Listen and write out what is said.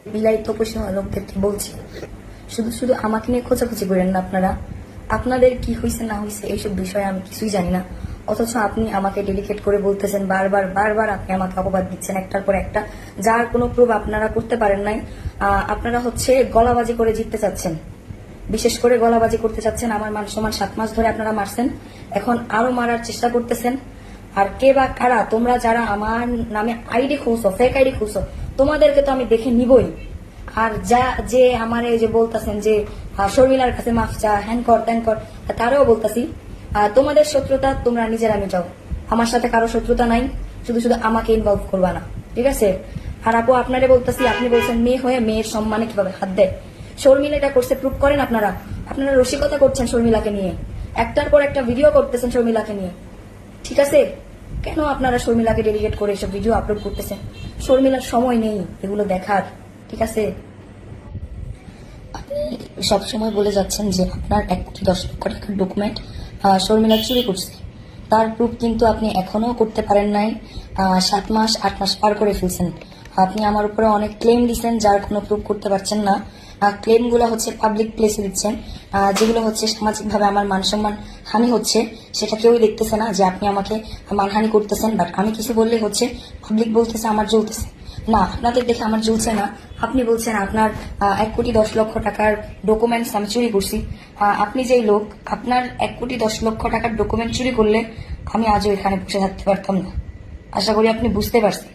বিলাই তপস্যা লোকদেরকে বলছি, শুধু শুধু আমাকে নিয়ে খোঁচাখুচি করেন না আপনারা। আপনাদের কি হয়েছে না হয়েছে এইসব বিষয়ে আমি কিছুই জানি না, অথচ আপনি আমাকে ডেলিকেট করে বলতেছেন, বারবার বারবার আপনি আমাকে অপবাদ দিচ্ছেন একটার পর একটা, যার কোনো প্রুফ আপনারা করতে পারেন নাই। আপনারা হচ্ছে গলাবাজি করে জিততে চাচ্ছেন, বিশেষ করে গলাবাজি করতে চাচ্ছেন। আমার মান সম্মান 7 মাস ধরে আপনারা মারছেন, এখন আরো মারার চেষ্টা করতেছেন। আর কে বা কারা তোমরা যারা আমার নামে আইডি খুলছো, ফেক আইডি খুলছো, তোমাদেরকে তো আমি দেখে নিবই। আর যে আমার এই যে বলতেছেন যে শর্মিলার কাছে মাফ চা, হ্যান কর ত্যান কর, তারাও বলতাছি তোমাদের শত্রুতা তোমরা নিজেরা মিটাও, আমার সাথে কারো শত্রুতা নাই, শুধু শুধু আমাকে ইনভলভ করবা না, ঠিক আছে? আর আপু আপনারে বলতেছি, আপনি বলছেন মেয়ে হয়ে মেয়ের সম্মানে কিভাবে হাত দেয়। শর্মিলা এটা করছে, প্রুভ করেন। আপনারা রসিকতা করছেন শর্মিলাকে নিয়ে, একটার পর একটা ভিডিও করতেছেন শর্মিলাকে নিয়ে, ঠিক আছে? কেন আপনারা শর্মিলাকে ডেলিগেট করে এসব ভিডিও আপলোড করতেছেন? শর্মিলার সময় নেই এগুলো দেখার, ঠিক আছে? আপনি সবসময় বলে যাচ্ছেন যে আপনার 1,10,00,000 টাকার ডকুমেন্ট শর্মিলা চুরি করছে, তার প্রুফ কিন্তু আপনি এখনো করতে পারেন নাই। 7 মাস 8 মাস পার করে ফেলছেন। আপনি আমার উপরে অনেক ক্লেম দিচ্ছেন, যার কোনো প্রুফ করতে পারছেন না। ক্লেমগুলো হচ্ছে পাবলিক প্লেসে দিচ্ছেন, যেগুলো হচ্ছে সামাজিকভাবে আমার মান সম্মান হানি হচ্ছে, সেটা কেউই দেখতেছে না যে আপনি আমাকে মানহানি করতেছেন। বাট আমি কিছু বললে হচ্ছে পাবলিক বলতেছে আমার জ্বলতেছে। না, আপনাদের দেখে আমার জ্বলছে না। আপনি বলছেন আপনার 1,10,00,000 টাকার ডকুমেন্টস আমি চুরি করছি। আপনি যেই লোক, আপনার 1,10,00,000 টাকার ডকুমেন্ট চুরি করলে আমি আজও এখানে বসে থাকতে পারতাম না। আশা করি আপনি বুঝতে পারছেন।